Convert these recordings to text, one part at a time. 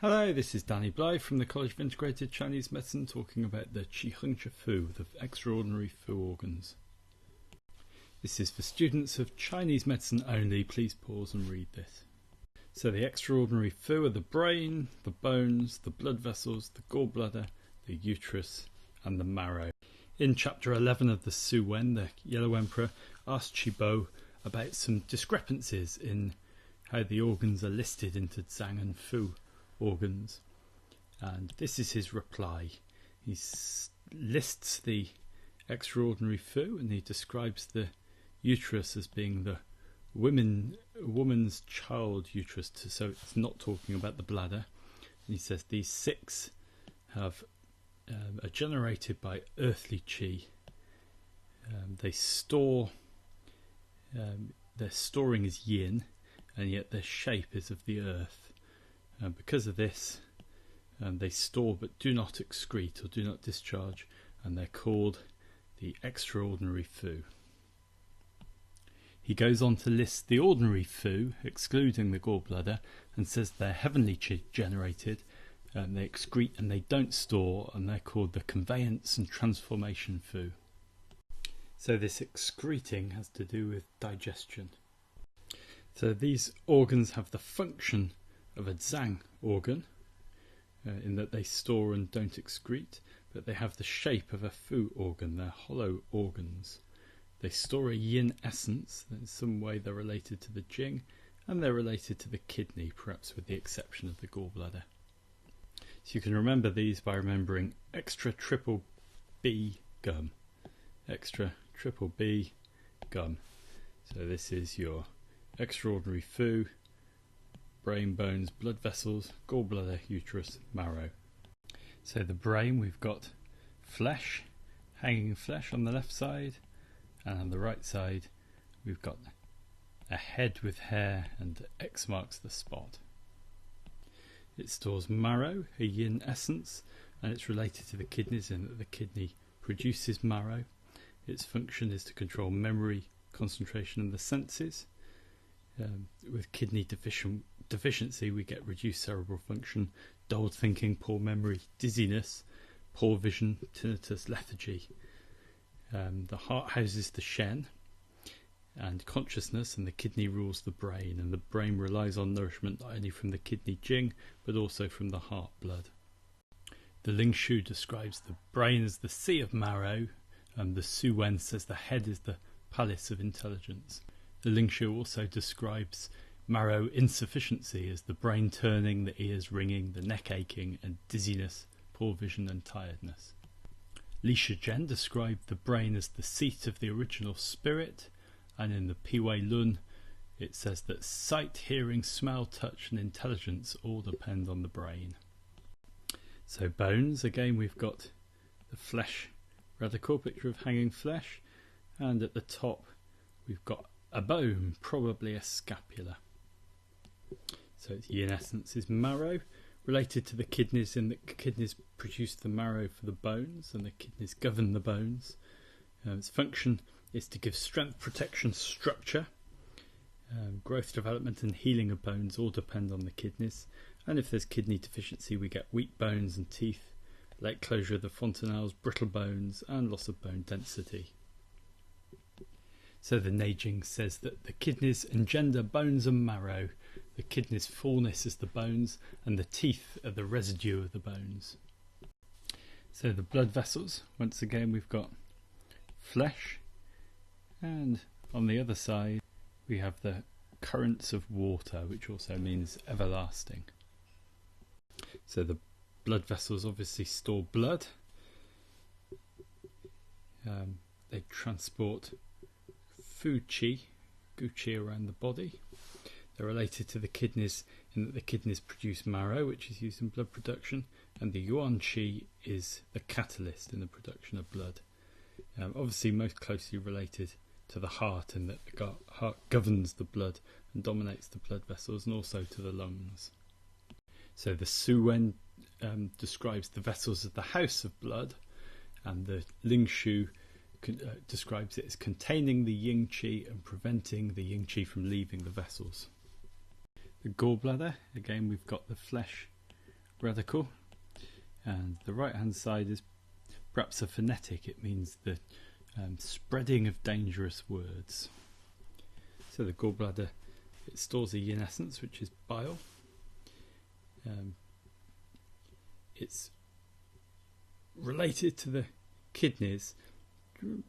Hello, this is Danny Blyth from the College of Integrated Chinese Medicine talking about the Qihengzhi Fu, the extraordinary Fu organs. This is for students of Chinese medicine only. Please pause and read this. So the extraordinary Fu are the brain, the bones, the blood vessels, the gallbladder, the uterus and the marrow. In chapter 11 of the Su Wen, the Yellow Emperor asked Qibo about some discrepancies in how the organs are listed into Zhang and Fu organs, and this is his reply. He lists the extraordinary Fu and he describes the uterus as being the woman's child uterus, so it's not talking about the bladder. And he says these six are generated by earthly qi. They store, their storing is yin, and yet their shape is of the earth. And because of this, they store but do not excrete or do not discharge, and they're called the extraordinary Fu. He goes on to list the ordinary Fu, excluding the gallbladder, and says they're heavenly generated, and they excrete and they don't store, and they're called the conveyance and transformation Fu. So this excreting has to do with digestion. So these organs have the function of a Zhang organ, in that they store and don't excrete, but they have the shape of a Fu organ. They're hollow organs. They store a yin essence. In some way they're related to the Jing, and they're related to the kidney, perhaps with the exception of the gallbladder. So you can remember these by remembering extra triple B gum. Extra triple B gum. So this is your extraordinary Fu: brain, bones, blood vessels, gallbladder, uterus, marrow. So the brain, we've got flesh, hanging flesh on the left side, and on the right side we've got a head with hair, and X marks the spot. It stores marrow, a yin essence, and it's related to the kidneys in that the kidney produces marrow. Its function is to control memory, concentration and the senses. With kidney deficiency we get reduced cerebral function, dulled thinking, poor memory, dizziness, poor vision, tinnitus, lethargy. The heart houses the Shen and consciousness, and the kidney rules the brain, and the brain relies on nourishment not only from the kidney Jing but also from the heart blood. The Ling Shu describes the brain as the sea of marrow, and the Su Wen says the head is the palace of intelligence. The Ling Shu also describes marrow insufficiency as the brain turning, the ears ringing, the neck aching, and dizziness, poor vision and tiredness. Li Shizhen described the brain as the seat of the original spirit, and in the Piwei Lun it says that sight, hearing, smell, touch and intelligence all depend on the brain. So bones, again we've got the flesh radical, picture of hanging flesh, and at the top we've got a bone, probably a scapula. So its yin essence is marrow, related to the kidneys in that the kidneys produce the marrow for the bones and the kidneys govern the bones. Its function is to give strength, protection, structure. Growth, development and healing of bones all depend on the kidneys, and if there's kidney deficiency we get weak bones and teeth, late closure of the fontanelles, brittle bones and loss of bone density. So the Neijing says that the kidneys engender bones and marrow. The kidneys' fullness is the bones, and the teeth are the residue of the bones. So the blood vessels, once again we've got flesh, and on the other side we have the currents of water, which also means everlasting. So the blood vessels obviously store blood. They transport Fu qi, gu qi around the body. They're related to the kidneys in that the kidneys produce marrow, which is used in blood production, and the yuan qi is the catalyst in the production of blood. Obviously most closely related to the heart, in that the heart governs the blood and dominates the blood vessels, and also to the lungs. So the Su Wen describes the vessels as the house of blood, and the Ling Shu describes it as containing the yin qi and preventing the yin qi from leaving the vessels. The gallbladder, again we've got the flesh radical, and the right hand side is perhaps a phonetic. It means the spreading of dangerous words. So the gallbladder, it stores a yin essence, which is bile. It's related to the kidneys,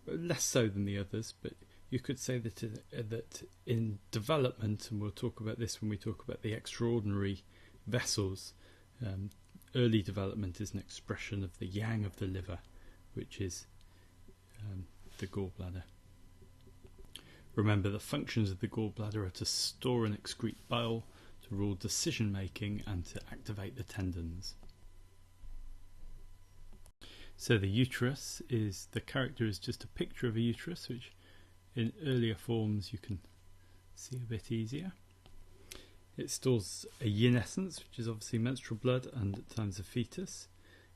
less so than the others, but you could say that in development, and we'll talk about this when we talk about the extraordinary vessels, early development is an expression of the yang of the liver, which is the gallbladder. Remember, the functions of the gallbladder are to store and excrete bile, to rule decision making, and to activate the tendons. So the uterus is, the character is just a picture of a uterus, which in earlier forms you can see a bit easier. It stores a yin essence, which is obviously menstrual blood and at times a fetus.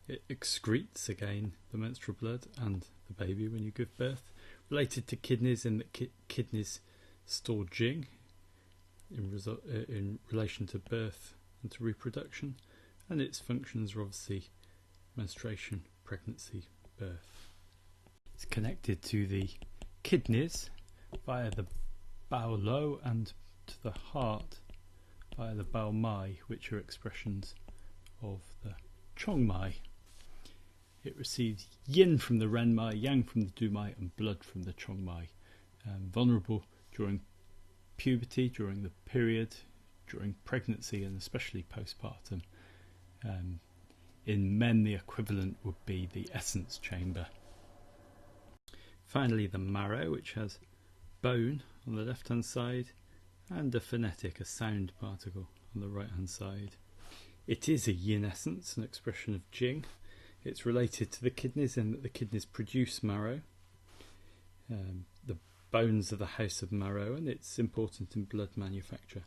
It excretes, again, the menstrual blood and the baby when you give birth. Related to kidneys, in that kidneys store jing in relation to birth and to reproduction, and its functions are obviously menstruation, pregnancy, birth. It's connected to the kidneys via the bowel low and to the heart via the bowel mai, which are expressions of the chong mai. It receives yin from the ren mai, yang from the du mai, and blood from the chong mai. Vulnerable during puberty, during the period, during pregnancy, and especially postpartum. In men, the equivalent would be the essence chamber. Finally, the marrow, which has bone on the left hand side and a phonetic, a sound particle, on the right hand side. It is a yin essence, an expression of jing. It's related to the kidneys in that the kidneys produce marrow. The bones are the house of marrow, and it's important in blood manufacture.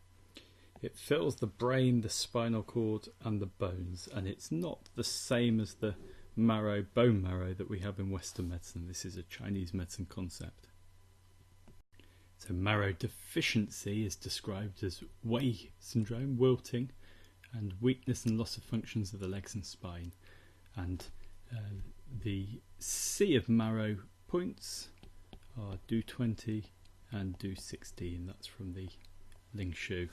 It fills the brain, the spinal cord, and the bones, and it's not the same as the marrow, bone marrow, that we have in Western medicine. This is a Chinese medicine concept. So marrow deficiency is described as Wei syndrome, wilting, and weakness and loss of functions of the legs and spine. And the C of marrow points are do 20 and do 16. That's from the Ling Shu.